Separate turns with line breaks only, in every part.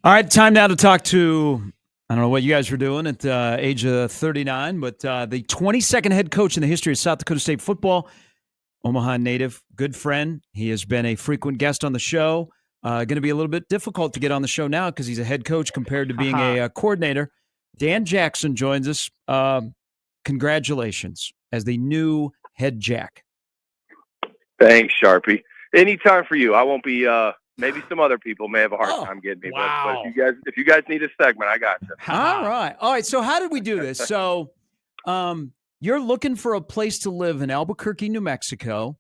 All right, time now to talk to, I don't know what you guys were doing at the age of 39, but the 22nd head coach in the history of South Dakota State football, Omaha native, good friend. He has been a frequent guest on the show. Going to be a little bit difficult to get on the show now because he's a head coach compared to being a coordinator. Dan Jackson joins us. Congratulations as the new head jack.
Thanks, Sharpie. Anytime for you. I won't be. Maybe some other people may have a hard time getting me, but if you guys need a segment, I got you.
All right. So how did we do this? So, you're looking for a place to live in Albuquerque, New Mexico.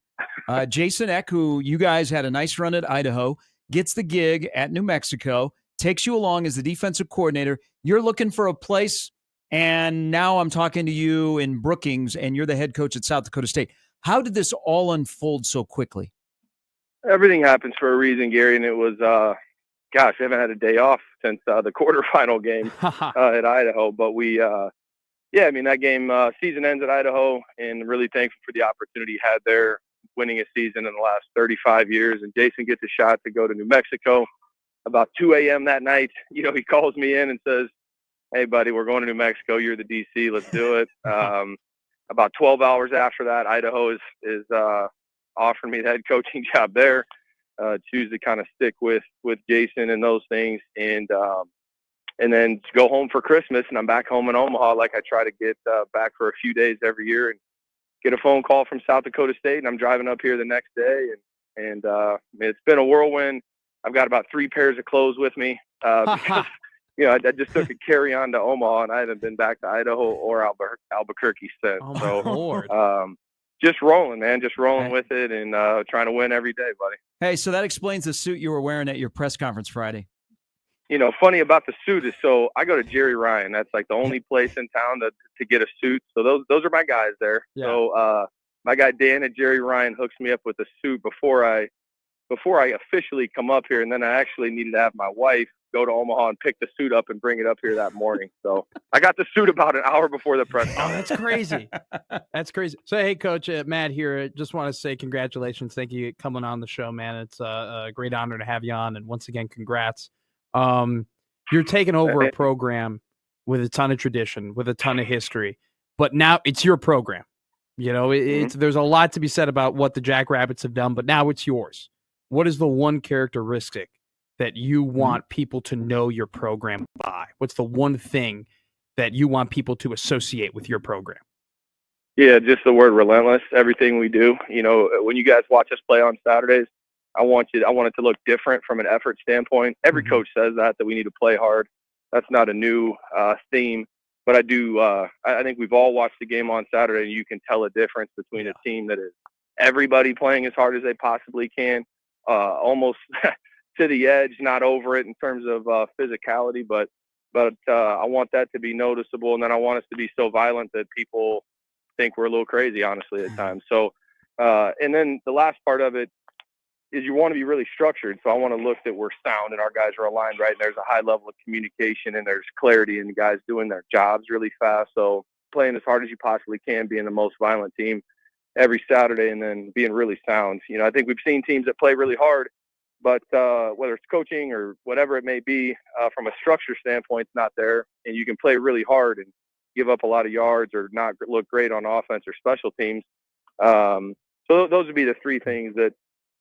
Jason Eck, who you guys had a nice run at Idaho, gets the gig at New Mexico, takes you along as the defensive coordinator. You're looking for a place, and now I'm talking to you in Brookings, and you're the head coach at South Dakota State. How did this all unfold so quickly?
Everything happens for a reason, Gary, and it was, gosh, I haven't had a day off since the quarterfinal game at Idaho. But that game, season ends at Idaho, and really thankful for the opportunity he had there, winning a season in the last 35 years. And Jason gets a shot to go to New Mexico. About 2 a.m. that night, he calls me in and says, "Hey, buddy, we're going to New Mexico. You're the DC. Let's do it." About 12 hours after that, Idaho is offering me the head coaching job there. Choose to kind of stick with Jason and those things, and then go home for Christmas. And I'm back home in Omaha, like I try to get back for a few days every year, and get a phone call from South Dakota State, and I'm driving up here the next day, and it's been a whirlwind. I've got about 3 pairs of clothes with me because I just took a carry-on to Omaha, and I haven't been back to Idaho or Albuquerque since.
Lord.
Just rolling, man. Just rolling with it, and trying to win every day, buddy.
Hey, so that explains the suit you were wearing at your press conference Friday.
Funny about the suit is, so I go to Jerry Ryan. That's like the only place in town to get a suit. So those are my guys there.
Yeah.
So my guy Dan at Jerry Ryan hooks me up with a suit before I officially come up here, and then I actually needed to have my wife go to Omaha and pick the suit up and bring it up here that morning. So I got the suit about an hour before the press conference.
Oh, that's crazy. That's crazy. So, hey, Coach, Matt here. Just want to say congratulations. Thank you for coming on the show, man. It's a great honor to have you on. And once again, congrats. You're taking over a program with a ton of tradition, with a ton of history, but now it's your program. There's a lot to be said about what the Jackrabbits have done, but now it's yours. What is the one characteristic that you want people to know your program by? What's the one thing that you want people to associate with your program?
Yeah, just the word relentless. Everything we do. When you guys watch us play on Saturdays, I want it to look different from an effort standpoint. Every coach says that we need to play hard. That's not a new theme, but I do. I think we've all watched the game on Saturday, and you can tell a difference between a team that is everybody playing as hard as they possibly can, almost to the edge, not over it in terms of physicality, but I want that to be noticeable, and then I want us to be so violent that people think we're a little crazy, honestly, at times. So, and then the last part of it is you want to be really structured. So I want to look that we're sound and our guys are aligned right, and there's a high level of communication and there's clarity and the guys doing their jobs really fast. So playing as hard as you possibly can, being the most violent team every Saturday, and then being really sound. I think we've seen teams that play really hard, but whether it's coaching or whatever it may be, from a structure standpoint, it's not there. And you can play really hard and give up a lot of yards or not look great on offense or special teams. So those would be the 3 things that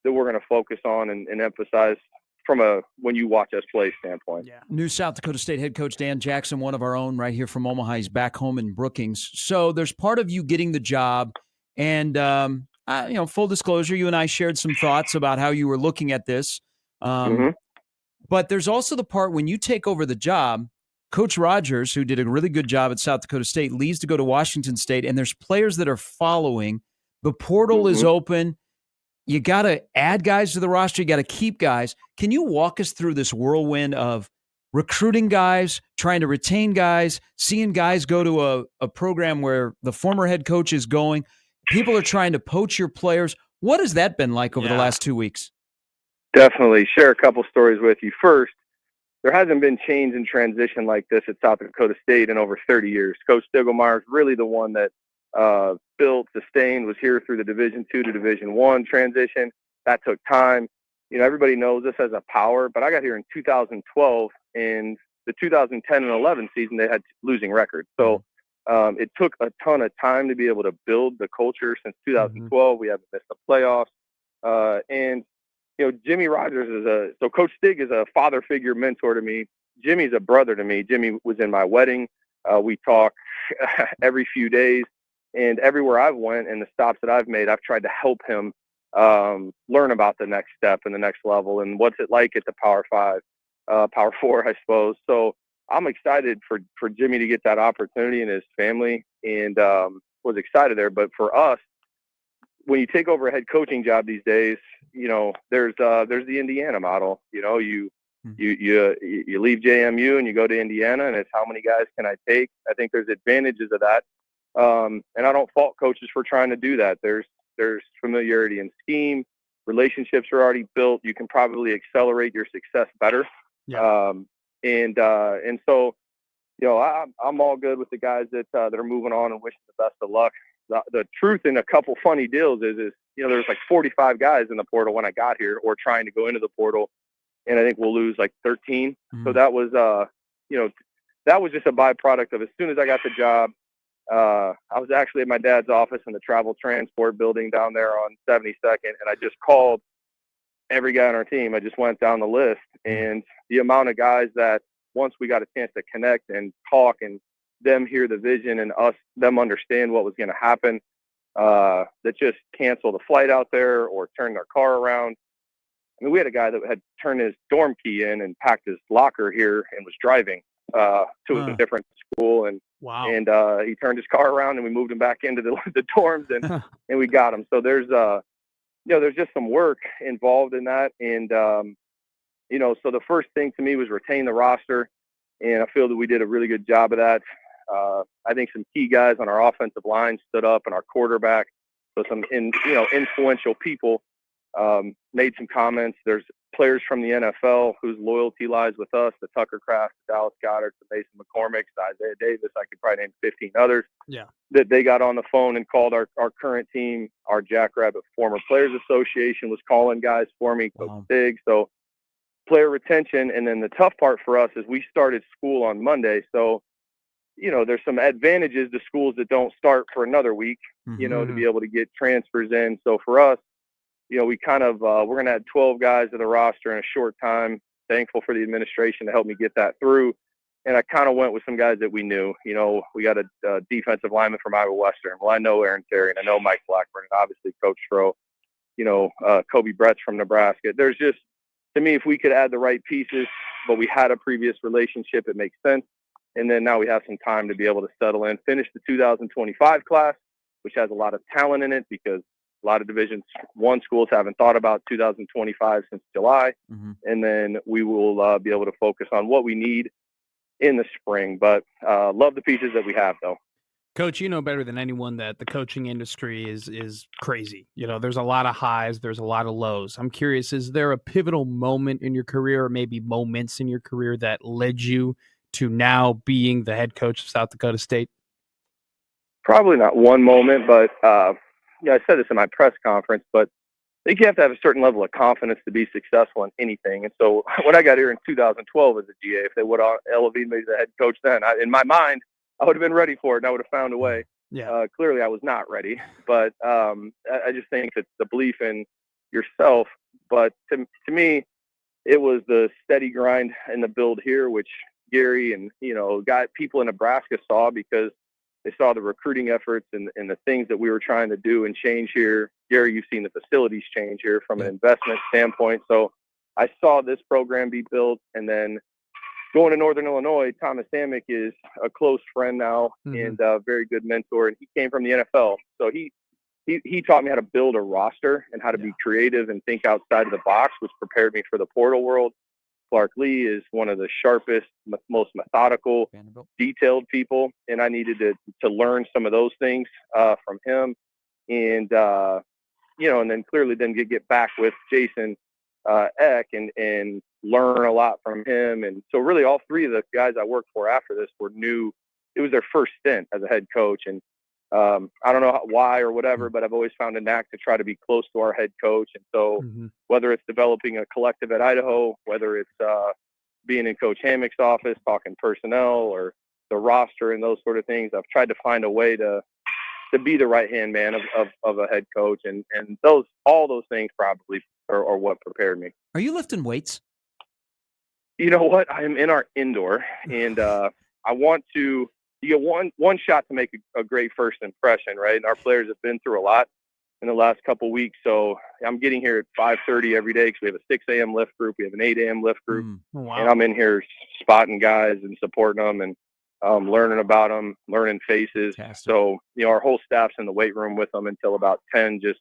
we're going to focus on and emphasize from a when you watch us play standpoint.
Yeah. New South Dakota State head coach Dan Jackson, one of our own right here from Omaha. He's back home in Brookings. So there's part of you getting the job. And, full disclosure, you and I shared some thoughts about how you were looking at this. But there's also the part when you take over the job, Coach Rogers, who did a really good job at South Dakota State, leaves to go to Washington State, and there's players that are following. The portal is open. You got to add guys to the roster. You got to keep guys. Can you walk us through this whirlwind of recruiting guys, trying to retain guys, seeing guys go to a program where the former head coach is going? People are trying to poach your players. What has that been like over the last 2 weeks?
Definitely. Share a couple stories with you. First, there hasn't been change and transition like this at South Dakota State in over 30 years. Coach Stiglmeyer is really the one that built, sustained, was here through the Division II to Division I transition. That took time. Everybody knows this as a power, but I got here in 2012, and the 2010 and 11 season, they had losing records. So it took a ton of time to be able to build the culture. Since 2012, we haven't missed the playoffs. And, Jimmy Rogers so Coach Stig is a father figure mentor to me. Jimmy's a brother to me. Jimmy was in my wedding. We talk every few days, and everywhere I've went and the stops that I've made, I've tried to help him learn about the next step and the next level and what's it like at the Power 5, Power 4, I suppose. So I'm excited for Jimmy to get that opportunity and his family, and was excited there. But for us, when you take over a head coaching job these days, there's the Indiana model. You leave JMU and you go to Indiana, and it's how many guys can I take? I think there's advantages of that, and I don't fault coaches for trying to do that. There's familiarity in scheme, relationships are already built. You can probably accelerate your success better.
Yeah.
And so, I'm all good with the guys that are moving on and wishing the best of luck. The truth in a couple funny deals is there's like 45 guys in the portal when I got here or trying to go into the portal, and I think we'll lose like 13. So that was that was just a byproduct of as soon as I got the job. I was actually at my dad's office in the travel transport building down there on 72nd, and I just called every guy on our team. I just went down the list, and the amount of guys that once we got a chance to connect and talk and them hear the vision and them understand what was going to happen, that just canceled a flight out there or turned their car around. I mean, we had a guy that had turned his dorm key in and packed his locker here and was driving to a different school, and
wow.
And he turned his car around, and we moved him back into the dorms, and we got him. So there's there's just some work involved in that, and so the first thing to me was retain the roster, and I feel that we did a really good job of that. I think some key guys on our offensive line stood up, and our quarterback, so some influential people made some comments. There's players from the NFL whose loyalty lies with us, the Tucker Kraft, the Dallas Goddard, the Mason McCormick, Isaiah Davis. I could probably name 15 others.
Yeah.
That they got on the phone and called our current team. Our Jackrabbit Former Players Association was calling guys for me, Coach Stig. So player retention. And then the tough part for us is we started school on Monday. So, there's some advantages to schools that don't start for another week, to be able to get transfers in. So for us, we kind of, we're going to add 12 guys to the roster in a short time. Thankful for the administration to help me get that through. And I kind of went with some guys that we knew. We got a defensive lineman from Iowa Western. Well, I know Aaron Terry, and I know Mike Blackburn, and obviously Coach Stroh, Kobe Brett's from Nebraska. There's just, to me, if we could add the right pieces, but we had a previous relationship, it makes sense. And then now we have some time to be able to settle in, finish the 2025 class, which has a lot of talent in it because a lot of Division I schools haven't thought about 2025 since July. And then we will be able to focus on what we need in the spring. But love the pieces that we have, though.
Coach, you know better than anyone that the coaching industry is crazy. There's a lot of highs, there's a lot of lows. I'm curious, is there a pivotal moment in your career, or maybe moments in your career, that led you to now being the head coach of South Dakota State?
Probably not one moment, but I said this in my press conference, but I think you have to have a certain level of confidence to be successful in anything. And so when I got here in 2012 as a GA, if they would have elevated me as the head coach then, in my mind, I would have been ready for it, and I would have found a way.
Yeah.
Clearly, I was not ready, but I just think that the belief in yourself. But to me, it was the steady grind and the build here, which Gary and people in Nebraska saw because they saw the recruiting efforts and the things that we were trying to do and change here. Gary, you've seen the facilities change here from an investment standpoint. So I saw this program be built, and then going to Northern Illinois, Thomas Hammock is a close friend now and a very good mentor. And he came from the NFL. So he taught me how to build a roster and how to be creative and think outside of the box, which prepared me for the portal world. Clark Lee is one of the sharpest, most methodical, detailed people, and I needed to learn some of those things from him. And and then clearly then get back with Jason Eck and learn a lot from him. And so really all three of the guys I worked for after this were new. It was their first stint as a head coach. And I don't know why or whatever, but I've always found a knack to try to be close to our head coach. And so whether it's developing a collective at Idaho, whether it's being in Coach Hammock's office, talking personnel or the roster and those sort of things. I've tried to find a way to be the right-hand man of a head coach. And all those things probably are what prepared me.
Are you lifting weights?
You know what? I am in our indoor, and I want to get one shot to make a great first impression, right? And our players have been through a lot in the last couple of weeks. So I'm getting here at 5:30 every day because we have a 6 a.m. lift group. We have an 8 a.m. lift group.
Wow.
And I'm in here spotting guys and supporting them and learning about them, learning faces.
Fantastic.
So, our whole staff's in the weight room with them until about 10, just,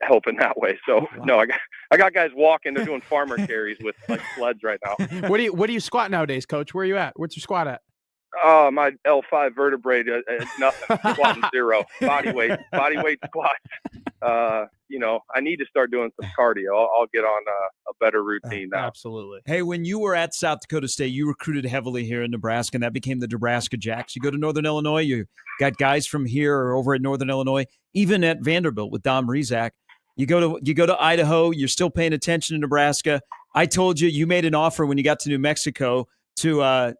helping that way. So, no, I got guys walking. They're doing farmer carries with like sleds right now.
What do you squat nowadays, Coach? Where are you at? What's your squat at?
My L5 vertebrae, nothing, squatting 0. Body weight squats. I need to start doing some cardio. I'll get on a better routine now.
Absolutely.
Hey, when you were at South Dakota State, you recruited heavily here in Nebraska, and that became the Nebraska Jacks. You go to Northern Illinois, you got guys from here or over at Northern Illinois, even at Vanderbilt with Dom Rizak. You go to Idaho, you're still paying attention to Nebraska. I told you, you made an offer when you got to New Mexico to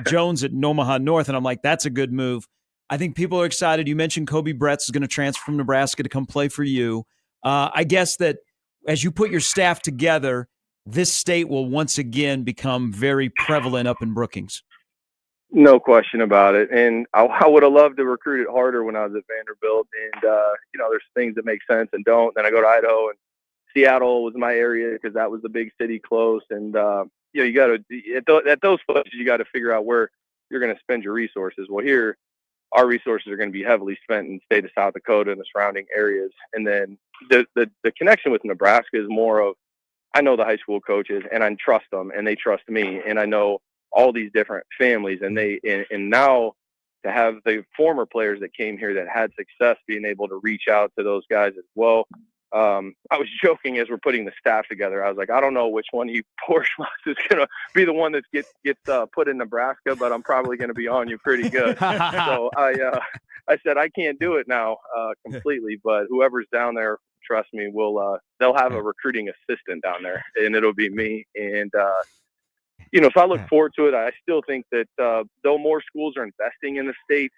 Jones at Omaha North, and I'm like, that's a good move. I think people are excited. You mentioned Kobe Bretz is going to transfer from Nebraska to come play for you. I guess that as you put your staff together, this state will once again become very prevalent up in Brookings.
No question about it. And I would have loved to recruit it harder when I was at Vanderbilt. And, there's things that make sense and don't. Then I go to Idaho, and Seattle was my area because that was the big city close. And, you got to, at those places, you got to figure out where you're going to spend your resources. Well, here, our resources are going to be heavily spent in the state of South Dakota and the surrounding areas. And then the connection with Nebraska is more of, I know the high school coaches and I trust them and they trust me. And I know all these different families and and now to have the former players that came here that had success being able to reach out to those guys as well. I was joking as we're putting the staff together. I was like, I don't know which one of you poor schmucks is going to be the one that gets put in Nebraska, but I'm probably going to be on you pretty good. So I said, I can't do it now completely, but whoever's down there, trust me, they'll have a recruiting assistant down there, and it'll be me. And, so I look forward to it. I still think that though more schools are investing in the state,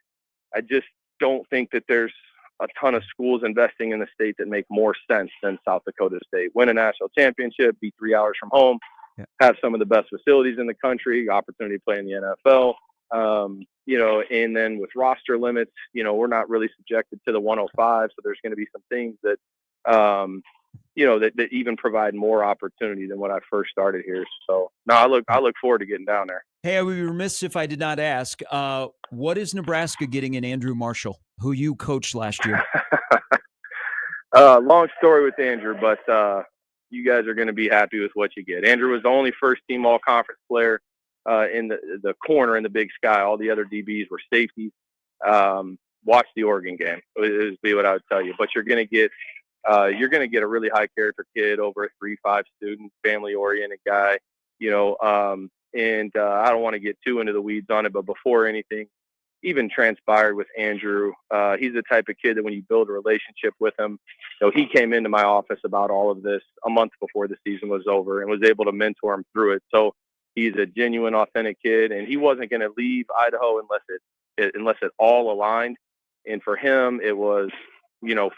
I just don't think that there's a ton of schools investing in the state that make more sense than South Dakota State. Win a national championship, be 3 hours from home, have some of the best facilities in the country, opportunity to play in the NFL. And then with roster limits, we're not really subjected to the 105. So there's going to be some things that, that even provide more opportunity than when I first started here. So no, I look forward to getting down there.
Hey, I would be remiss if I did not ask, what is Nebraska getting in Andrew Marshall, who you coached last year?
Long story with Andrew, but you guys are going to be happy with what you get. Andrew was the only first-team all-conference player in the corner in the Big Sky. All the other DBs were safeties. Watch the Oregon game is what I would tell you. But you're going to get a really high-character kid, over a 3.5 student, family-oriented guy. And I don't want to get too into the weeds on it, but before anything even transpired with Andrew, he's the type of kid that when you build a relationship with him, he came into my office about all of this a month before the season was over and was able to mentor him through it. So he's a genuine, authentic kid, and he wasn't going to leave Idaho unless it all aligned. And for him, it was,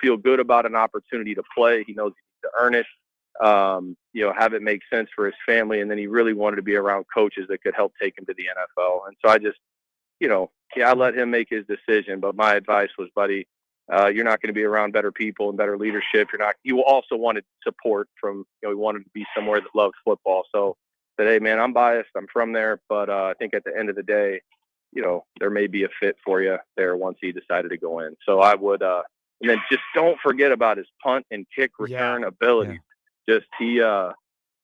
feel good about an opportunity to play. He knows he needs to earn it. Have it make sense for his family. And then he really wanted to be around coaches that could help take him to the NFL. And so I just, I let him make his decision. But my advice was, buddy, you're not going to be around better people and better leadership. You also wanted support from, he wanted to be somewhere that loved football. So I said, hey, man, I'm biased. I'm from there. But I think at the end of the day, there may be a fit for you there once he decided to go in. So I would, and then just don't forget about his punt and kick return ability.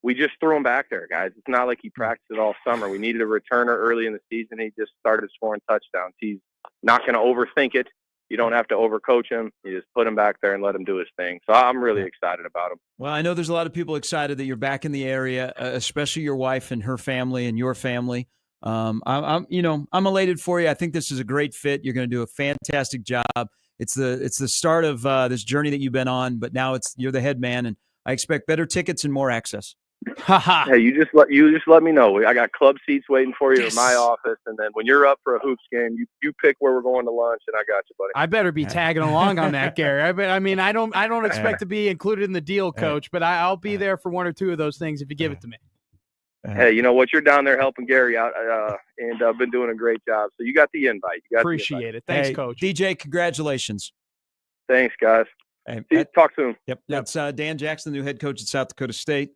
We just threw him back there, guys. It's not like he practiced it all summer. We needed a returner early in the season. He just started scoring touchdowns. He's not going to overthink it. You don't have to overcoach him. You just put him back there and let him do his thing. So I'm really excited about him.
Well, I know there's a lot of people excited that you're back in the area, especially your wife and her family and your family. I'm elated for you. I think this is a great fit. You're going to do a fantastic job. It's the start of this journey that you've been on, but now you're the head man, and I expect better tickets and more access.
Hey, you just let me know. I got club seats waiting for you at my office, and then when you're up for a hoops game, you pick where we're going to lunch, and I got you, buddy.
I better be tagging along on that, Gary. I mean, I don't expect to be included in the deal, Coach, but I'll be there for one or two of those things if you give it to me.
Hey, you know what? You're down there helping Gary out, and been doing a great job. So you got the invite.
Appreciate it. Thanks, Coach.
DJ, congratulations.
Thanks, guys.
Hey,
Talk soon.
Yep. That's Dan Jackson, the new head coach at South Dakota State.